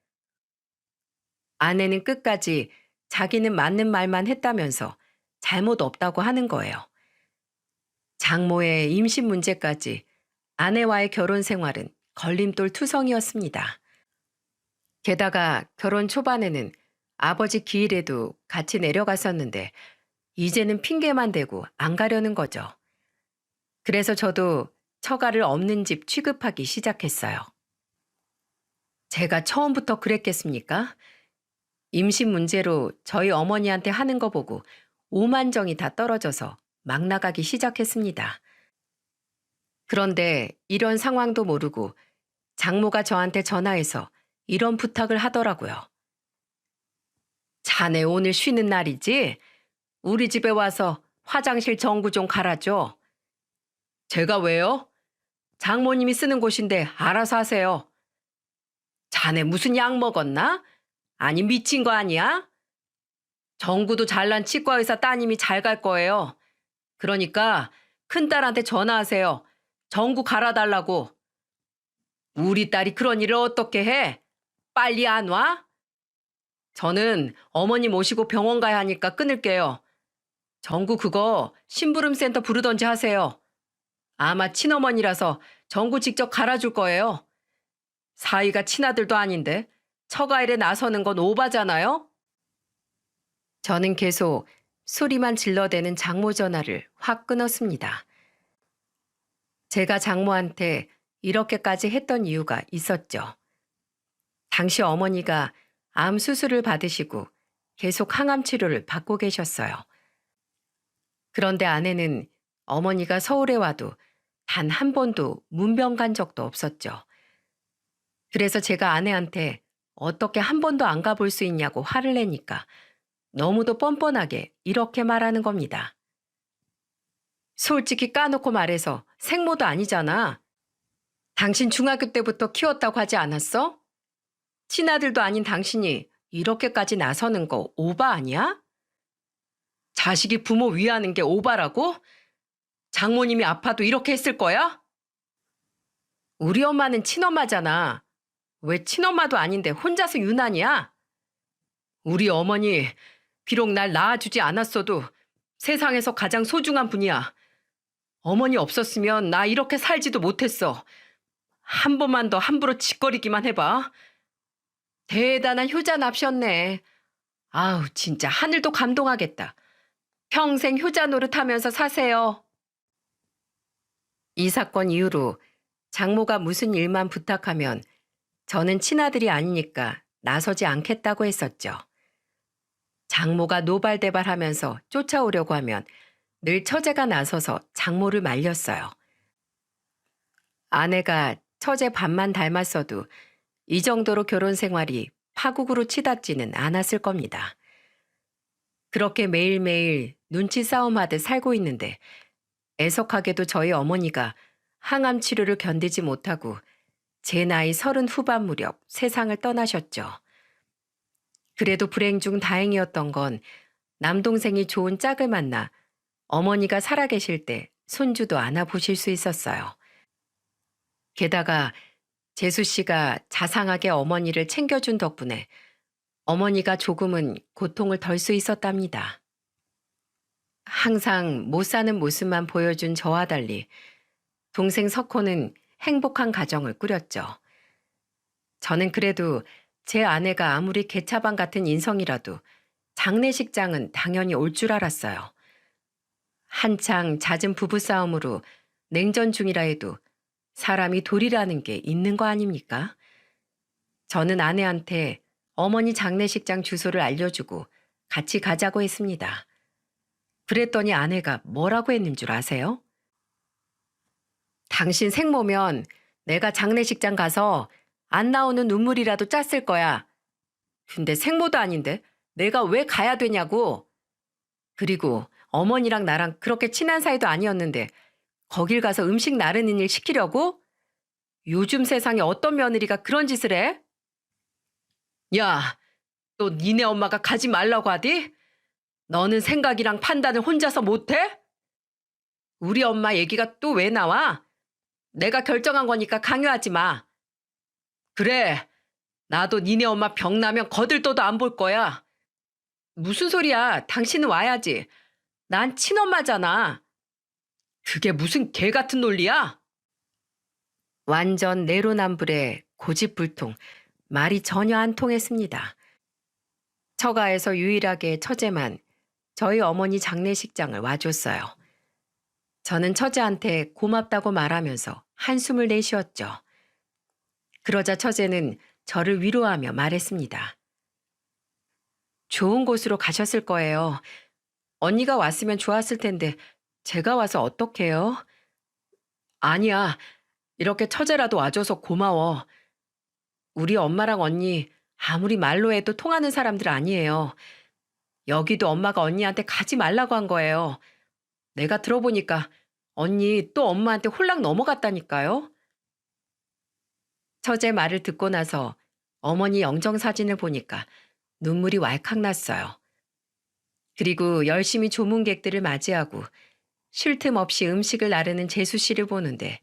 아내는 끝까지 자기는 맞는 말만 했다면서 잘못 없다고 하는 거예요. 장모의 임신 문제까지 아내와의 결혼 생활은 걸림돌 투성이었습니다. 게다가 결혼 초반에는 아버지 기일에도 같이 내려갔었는데 이제는 핑계만 대고 안 가려는 거죠. 그래서 저도 처가를 없는 집 취급하기 시작했어요. 제가 처음부터 그랬겠습니까? 임신 문제로 저희 어머니한테 하는 거 보고 오만정이 다 떨어져서 막 나가기 시작했습니다. 그런데 이런 상황도 모르고 장모가 저한테 전화해서 이런 부탁을 하더라고요. 자네 오늘 쉬는 날이지? 우리 집에 와서 화장실 전구 좀 갈아줘. 제가 왜요? 장모님이 쓰는 곳인데 알아서 하세요. 자네 무슨 약 먹었나? 아니 미친 거 아니야? 정구도 잘난 치과의사 따님이 잘 갈 거예요. 그러니까 큰딸한테 전화하세요. 전구 갈아달라고. 우리 딸이 그런 일을 어떻게 해? 빨리 안 와? 저는 어머니 모시고 병원 가야 하니까 끊을게요. 전구 그거 심부름센터 부르던지 하세요. 아마 친어머니라서 전구 직접 갈아줄 거예요. 사이가 친아들도 아닌데 처가일에 나서는 건 오바잖아요? 저는 계속 소리만 질러대는 장모 전화를 확 끊었습니다. 제가 장모한테 이렇게까지 했던 이유가 있었죠. 당시 어머니가 암 수술을 받으시고 계속 항암 치료를 받고 계셨어요. 그런데 아내는 어머니가 서울에 와도 단 한 번도 문병 간 적도 없었죠. 그래서 제가 아내한테 어떻게 한 번도 안 가볼 수 있냐고 화를 내니까 너무도 뻔뻔하게 이렇게 말하는 겁니다. 솔직히 까놓고 말해서 생모도 아니잖아. 당신 중학교 때부터 키웠다고 하지 않았어? 친아들도 아닌 당신이 이렇게까지 나서는 거 오바 아니야? 자식이 부모 위하는 게 오바라고? 장모님이 아파도 이렇게 했을 거야? 우리 엄마는 친엄마잖아. 왜 친엄마도 아닌데 혼자서 유난이야? 우리 어머니 비록 날 낳아주지 않았어도 세상에서 가장 소중한 분이야. 어머니 없었으면 나 이렇게 살지도 못했어. 한 번만 더 함부로 짓거리기만 해봐. 대단한 효자 납셨네. 아우 진짜 하늘도 감동하겠다. 평생 효자 노릇하면서 사세요. 이 사건 이후로 장모가 무슨 일만 부탁하면 저는 친아들이 아니니까 나서지 않겠다고 했었죠. 장모가 노발대발하면서 쫓아오려고 하면 늘 처제가 나서서 장모를 말렸어요. 아내가 처제 반만 닮았어도 이 정도로 결혼 생활이 파국으로 치닫지는 않았을 겁니다. 그렇게 매일매일 눈치 싸움하듯 살고 있는데 애석하게도 저희 어머니가 항암 치료를 견디지 못하고 제 나이 30 후반 무렵 세상을 떠나셨죠. 그래도 불행 중 다행이었던 건 남동생이 좋은 짝을 만나 어머니가 살아계실 때 손주도 안아보실 수 있었어요. 게다가 재수 씨가 자상하게 어머니를 챙겨준 덕분에 어머니가 조금은 고통을 덜 수 있었답니다. 항상 못 사는 모습만 보여준 저와 달리 동생 석호는 행복한 가정을 꾸렸죠. 저는 그래도 제 아내가 아무리 개차반 같은 인성이라도 장례식장은 당연히 올 줄 알았어요. 한창 잦은 부부싸움으로 냉전 중이라 해도 사람이 도리라는 게 있는 거 아닙니까? 저는 아내한테 어머니 장례식장 주소를 알려주고 같이 가자고 했습니다. 그랬더니 아내가 뭐라고 했는 줄 아세요? 당신 생모면 내가 장례식장 가서 안 나오는 눈물이라도 짰을 거야. 근데 생모도 아닌데 내가 왜 가야 되냐고. 그리고 어머니랑 나랑 그렇게 친한 사이도 아니었는데 거길 가서 음식 나르는 일 시키려고? 요즘 세상에 어떤 며느리가 그런 짓을 해? 야, 또 니네 엄마가 가지 말라고 하디? 너는 생각이랑 판단을 혼자서 못해? 우리 엄마 얘기가 또 왜 나와? 내가 결정한 거니까 강요하지 마. 그래, 나도 니네 엄마 병 나면 거들떠도 안 볼 거야. 무슨 소리야? 당신은 와야지. 난 친엄마잖아. 그게 무슨 개 같은 논리야? 완전 내로남불에 고집불통, 말이 전혀 안 통했습니다. 처가에서 유일하게 처제만 저희 어머니 장례식장을 와줬어요. 저는 처제한테 고맙다고 말하면서 한숨을 내쉬었죠. 그러자 처제는 저를 위로하며 말했습니다. 좋은 곳으로 가셨을 거예요. 언니가 왔으면 좋았을 텐데 제가 와서 어떡해요? 아니야. 이렇게 처제라도 와줘서 고마워. 우리 엄마랑 언니 아무리 말로 해도 통하는 사람들 아니에요. 여기도 엄마가 언니한테 가지 말라고 한 거예요. 내가 들어보니까 언니 또 엄마한테 홀랑 넘어갔다니까요. 처제 말을 듣고 나서 어머니 영정사진을 보니까 눈물이 왈칵 났어요. 그리고 열심히 조문객들을 맞이하고 쉴 틈 없이 음식을 나르는 재수 씨를 보는데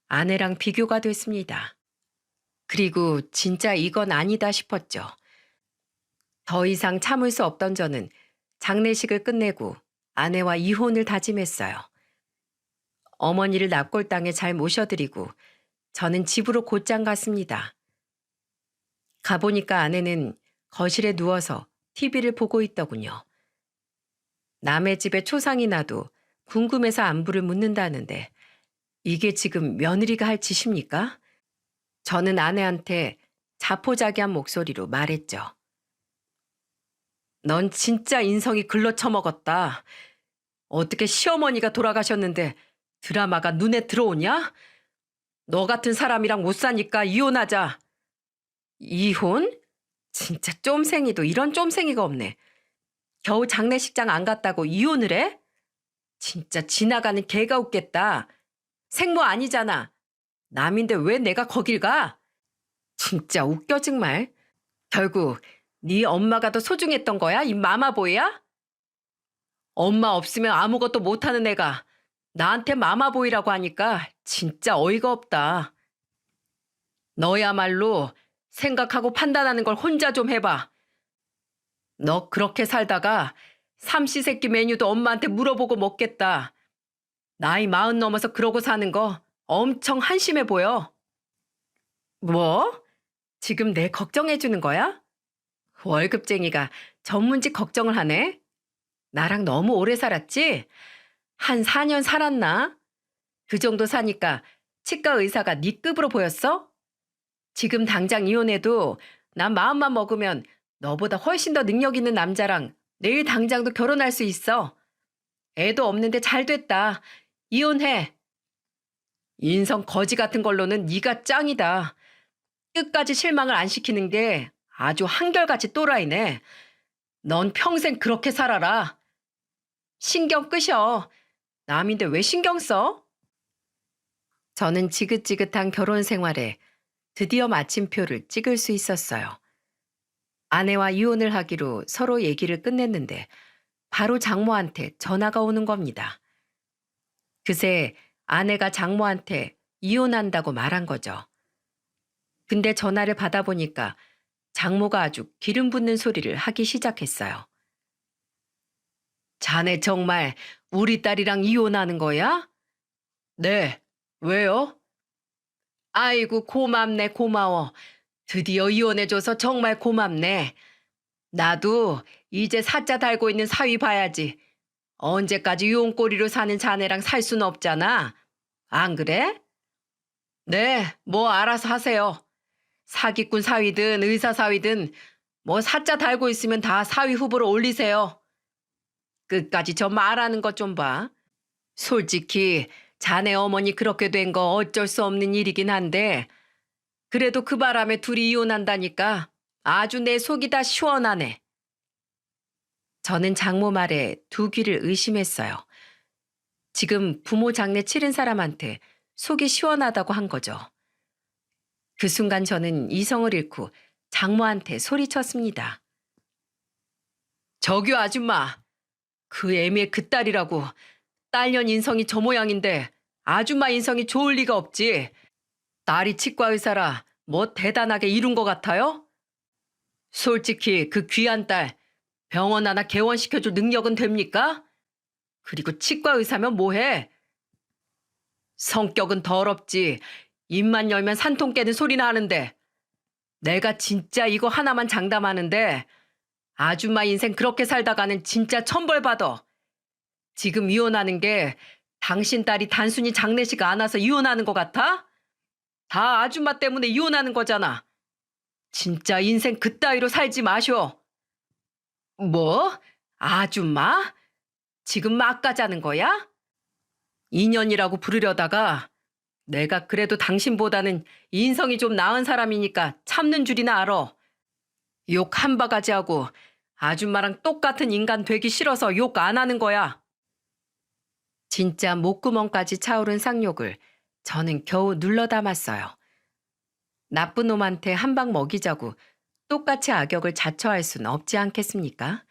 아내랑 비교가 됐습니다. 그리고 진짜 이건 아니다 싶었죠. 더 이상 참을 수 없던 저는 장례식을 끝내고 아내와 이혼을 다짐했어요. 어머니를 납골당에 잘 모셔드리고 저는 집으로 곧장 갔습니다. 가보니까 아내는 거실에 누워서 TV를 보고 있더군요. 남의 집에 초상이 나도 궁금해서 안부를 묻는다는데 이게 지금 며느리가 할 짓입니까? 저는 아내한테 자포자기한 목소리로 말했죠. 넌 진짜 인성이 글러쳐먹었다. 어떻게 시어머니가 돌아가셨는데 드라마가 눈에 들어오냐? 너 같은 사람이랑 못 사니까 이혼하자. 이혼? 진짜 쫌생이도 이런 쫌생이가 없네. 겨우 장례식장 안 갔다고 이혼을 해? 진짜 지나가는 개가 웃겠다. 생모 아니잖아. 남인데 왜 내가 거길 가? 진짜 웃겨 정말. 결국 네 엄마가 더 소중했던 거야? 이 마마보이야? 엄마 없으면 아무것도 못하는 애가 나한테 마마보이라고 하니까 진짜 어이가 없다. 너야말로 생각하고 판단하는 걸 혼자 좀 해봐. 너 그렇게 살다가 삼시세끼 메뉴도 엄마한테 물어보고 먹겠다. 나이 40 넘어서 그러고 사는 거 엄청 한심해 보여. 뭐? 지금 내 걱정해 주는 거야? 월급쟁이가 전문직 걱정을 하네? 나랑 너무 오래 살았지? 한 4년 살았나? 그 정도 사니까 치과 의사가 네 급으로 보였어? 지금 당장 이혼해도 난 마음만 먹으면 너보다 훨씬 더 능력 있는 남자랑 내일 당장도 결혼할 수 있어. 애도 없는데 잘 됐다. 이혼해. 인성 거지 같은 걸로는 네가 짱이다. 끝까지 실망을 안 시키는 게 아주 한결같이 또라이네. 넌 평생 그렇게 살아라. 신경 끄셔. 남인데 왜 신경 써? 저는 지긋지긋한 결혼 생활에 드디어 마침표를 찍을 수 있었어요. 아내와 이혼을 하기로 서로 얘기를 끝냈는데 바로 장모한테 전화가 오는 겁니다. 그새 아내가 장모한테 이혼한다고 말한 거죠. 근데 전화를 받아보니까 장모가 아주 기름 붓는 소리를 하기 시작했어요. 자네 정말 우리 딸이랑 이혼하는 거야? 네. 왜요? 아이고 고맙네 고마워. 드디어 이혼해줘서 정말 고맙네. 나도 이제 사자 달고 있는 사위 봐야지. 언제까지 이혼꼬리로 사는 자네랑 살 수는 없잖아. 안 그래? 네, 뭐 알아서 하세요. 사기꾼 사위든 의사 사위든 뭐 사자 달고 있으면 다 사위 후보로 올리세요. 끝까지 저 말하는 것 좀 봐. 솔직히 자네 어머니 그렇게 된 거 어쩔 수 없는 일이긴 한데 그래도 그 바람에 둘이 이혼한다니까 아주 내 속이 다 시원하네. 저는 장모 말에 두 귀를 의심했어요. 지금 부모 장례 치른 사람한테 속이 시원하다고 한 거죠. 그 순간 저는 이성을 잃고 장모한테 소리쳤습니다. 저기 아줌마, 그 애미의 그 딸이라고 딸년 인성이 저 모양인데 아줌마 인성이 좋을 리가 없지. 딸이 치과 의사라 뭐 대단하게 이룬 것 같아요? 솔직히 그 귀한 딸 병원 하나 개원시켜줄 능력은 됩니까? 그리고 치과 의사면 뭐해? 성격은 더럽지. 입만 열면 산통 깨는 소리나 하는데 내가 진짜 이거 하나만 장담하는데 아줌마 인생 그렇게 살다가는 진짜 천벌받아. 지금 이혼하는 게 당신 딸이 단순히 장례식 안 와서 이혼하는 것 같아? 다 아줌마 때문에 이혼하는 거잖아. 진짜 인생 그따위로 살지 마쇼. 뭐? 아줌마? 지금 막 가자는 거야? 인연이라고 부르려다가 내가 그래도 당신보다는 인성이 좀 나은 사람이니까 참는 줄이나 알아. 욕 한 바가지 하고 아줌마랑 똑같은 인간 되기 싫어서 욕 안 하는 거야. 진짜 목구멍까지 차오른 쌍욕을 저는 겨우 눌러 담았어요. 나쁜 놈한테 한 방 먹이자고 똑같이 악역을 자처할 순 없지 않겠습니까?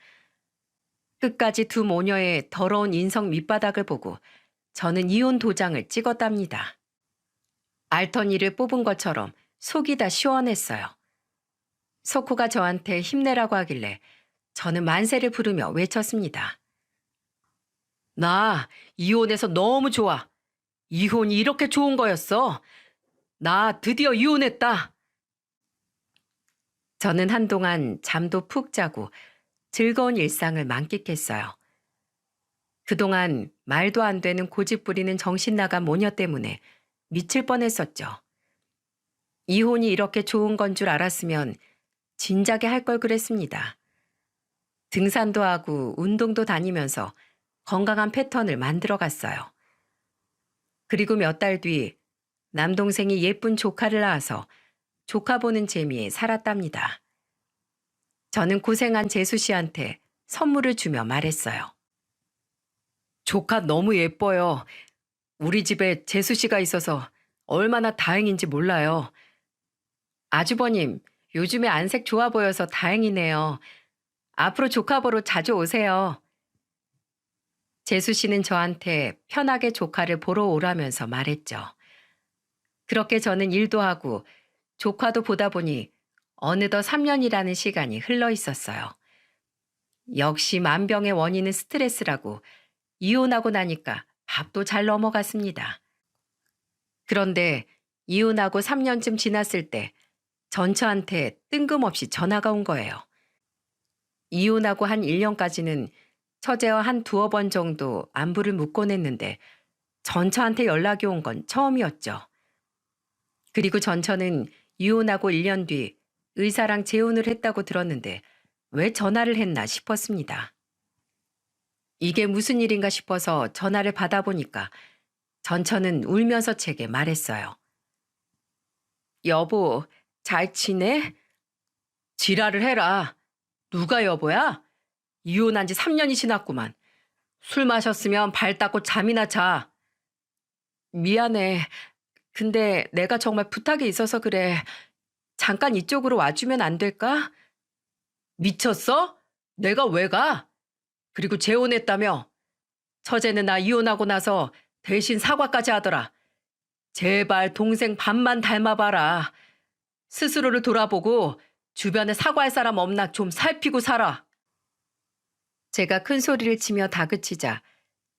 끝까지 두 모녀의 더러운 인성 밑바닥을 보고 저는 이혼 도장을 찍었답니다. 알턴이를 뽑은 것처럼 속이 다 시원했어요. 석호가 저한테 힘내라고 하길래 저는 만세를 부르며 외쳤습니다. 나 이혼해서 너무 좋아. 이혼이 이렇게 좋은 거였어. 나 드디어 이혼했다. 저는 한동안 잠도 푹 자고 즐거운 일상을 만끽했어요. 그동안 말도 안 되는 고집 부리는 정신 나간 모녀 때문에 미칠 뻔했었죠. 이혼이 이렇게 좋은 건 줄 알았으면 진작에 할 걸 그랬습니다. 등산도 하고 운동도 다니면서 건강한 패턴을 만들어 갔어요. 그리고 몇 달 뒤 남동생이 예쁜 조카를 낳아서 조카 보는 재미에 살았답니다. 저는 고생한 재수 씨한테 선물을 주며 말했어요. 조카 너무 예뻐요. 우리 집에 재수 씨가 있어서 얼마나 다행인지 몰라요. 아주버님, 요즘에 안색 좋아 보여서 다행이네요. 앞으로 조카 보러 자주 오세요. 재수 씨는 저한테 편하게 조카를 보러 오라면서 말했죠. 그렇게 저는 일도 하고 조카도 보다 보니 어느덧 3년이라는 시간이 흘러 있었어요. 역시 만병의 원인은 스트레스라고 이혼하고 나니까 밥도 잘 넘어갔습니다. 그런데 이혼하고 3년쯤 지났을 때 전처한테 뜬금없이 전화가 온 거예요. 이혼하고 한 1년까지는 처제와 한 두어 번 정도 안부를 묻곤 했는데 전처한테 연락이 온 건 처음이었죠. 그리고 전처는 이혼하고 1년 뒤 의사랑 재혼을 했다고 들었는데 왜 전화를 했나 싶었습니다. 이게 무슨 일인가 싶어서 전화를 받아보니까 전처는 울면서 제게 말했어요. 여보, 잘 지내? 지랄을 해라. 누가 여보야? 이혼한 지 3년이 지났구만. 술 마셨으면 발 닦고 잠이나 자. 미안해. 근데 내가 정말 부탁이 있어서 그래. 잠깐 이쪽으로 와주면 안 될까? 미쳤어? 내가 왜 가? 그리고 재혼했다며? 처제는 나 이혼하고 나서 대신 사과까지 하더라. 제발 동생 반만 닮아봐라. 스스로를 돌아보고 주변에 사과할 사람 없나 좀 살피고 살아. 제가 큰 소리를 치며 다그치자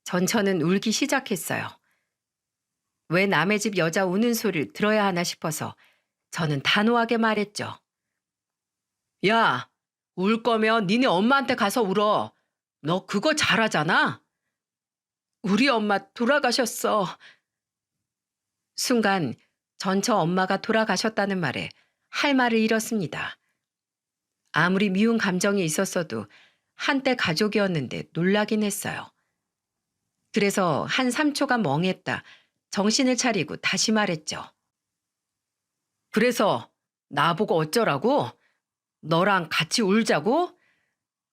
전처는 울기 시작했어요. 왜 남의 집 여자 우는 소리를 들어야 하나 싶어서 저는 단호하게 말했죠. 야, 울 거면 니네 엄마한테 가서 울어. 너 그거 잘하잖아. 우리 엄마 돌아가셨어. 순간 전처 엄마가 돌아가셨다는 말에 할 말을 잃었습니다. 아무리 미운 감정이 있었어도 한때 가족이었는데 놀라긴 했어요. 그래서 한 3초간 멍했다 정신을 차리고 다시 말했죠. 그래서 나보고 어쩌라고? 너랑 같이 울자고?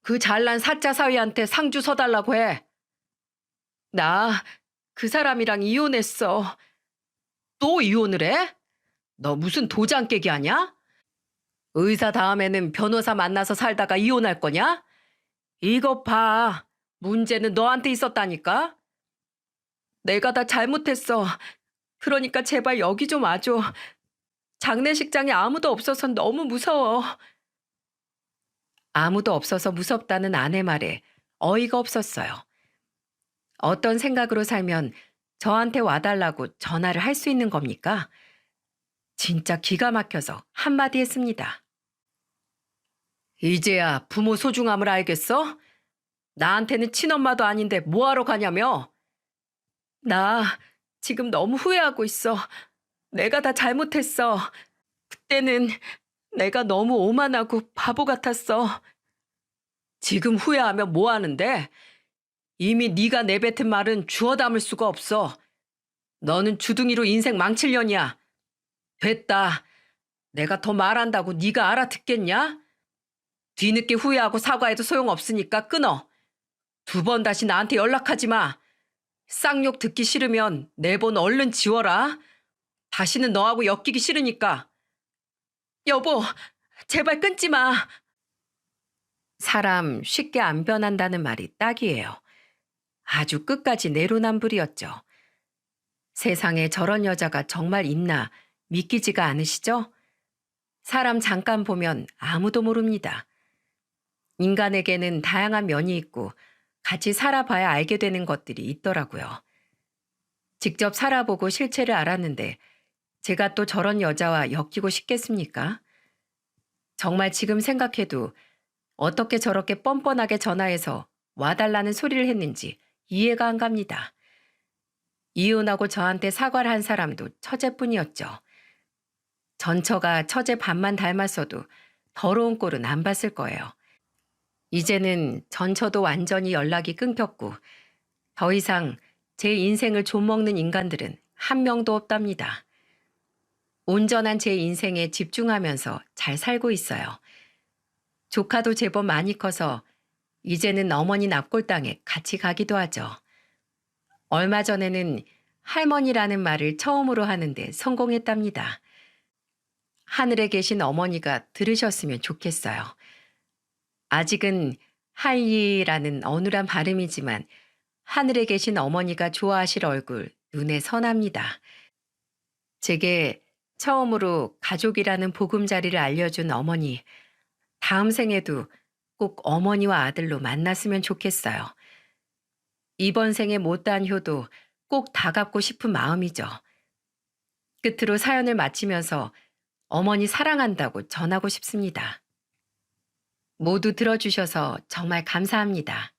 그 잘난 사짜 사위한테 상주 서달라고 해. 나 그 사람이랑 이혼했어. 또 이혼을 해? 너 무슨 도장 깨기 하냐? 의사 다음에는 변호사 만나서 살다가 이혼할 거냐? 이것 봐. 문제는 너한테 있었다니까? 내가 다 잘못했어. 그러니까 제발 여기 좀 와줘. 장례식장에 아무도 없어서 너무 무서워. 아무도 없어서 무섭다는 아내 말에 어이가 없었어요. 어떤 생각으로 살면 저한테 와달라고 전화를 할 수 있는 겁니까? 진짜 기가 막혀서 한마디 했습니다. 이제야 부모 소중함을 알겠어? 나한테는 친엄마도 아닌데 뭐하러 가냐며? 나 지금 너무 후회하고 있어. 내가 다 잘못했어. 그때는 내가 너무 오만하고 바보 같았어. 지금 후회하면 뭐 하는데? 이미 네가 내뱉은 말은 주워 담을 수가 없어. 너는 주둥이로 인생 망칠 년이야. 됐다. 내가 더 말한다고 네가 알아듣겠냐? 뒤늦게 후회하고 사과해도 소용없으니까 끊어. 2번 다시 나한테 연락하지 마. 쌍욕 듣기 싫으면 내 번 얼른 지워라. 다시는 너하고 엮이기 싫으니까. 여보, 제발 끊지 마. 사람 쉽게 안 변한다는 말이 딱이에요. 아주 끝까지 내로남불이었죠. 세상에 저런 여자가 정말 있나 믿기지가 않으시죠? 사람 잠깐 보면 아무도 모릅니다. 인간에게는 다양한 면이 있고 같이 살아봐야 알게 되는 것들이 있더라고요. 직접 살아보고 실체를 알았는데 제가 또 저런 여자와 엮이고 싶겠습니까? 정말 지금 생각해도 어떻게 저렇게 뻔뻔하게 전화해서 와달라는 소리를 했는지 이해가 안 갑니다. 이혼하고 저한테 사과를 한 사람도 처제뿐이었죠. 전처가 처제 반만 닮았어도 더러운 꼴은 안 봤을 거예요. 이제는 전처도 완전히 연락이 끊겼고 더 이상 제 인생을 좀먹는 인간들은 한 명도 없답니다. 온전한 제 인생에 집중하면서 잘 살고 있어요. 조카도 제법 많이 커서 이제는 어머니 납골당에 같이 가기도 하죠. 얼마 전에는 할머니라는 말을 처음으로 하는데 성공했답니다. 하늘에 계신 어머니가 들으셨으면 좋겠어요. 아직은 할리라는 어눌한 발음이지만 하늘에 계신 어머니가 좋아하실 얼굴 눈에 선합니다. 제게 처음으로 가족이라는 보금자리를 알려준 어머니, 다음 생에도 꼭 어머니와 아들로 만났으면 좋겠어요. 이번 생에 못다한 효도 꼭 다 갚고 싶은 마음이죠. 끝으로 사연을 마치면서 어머니 사랑한다고 전하고 싶습니다. 모두 들어주셔서 정말 감사합니다.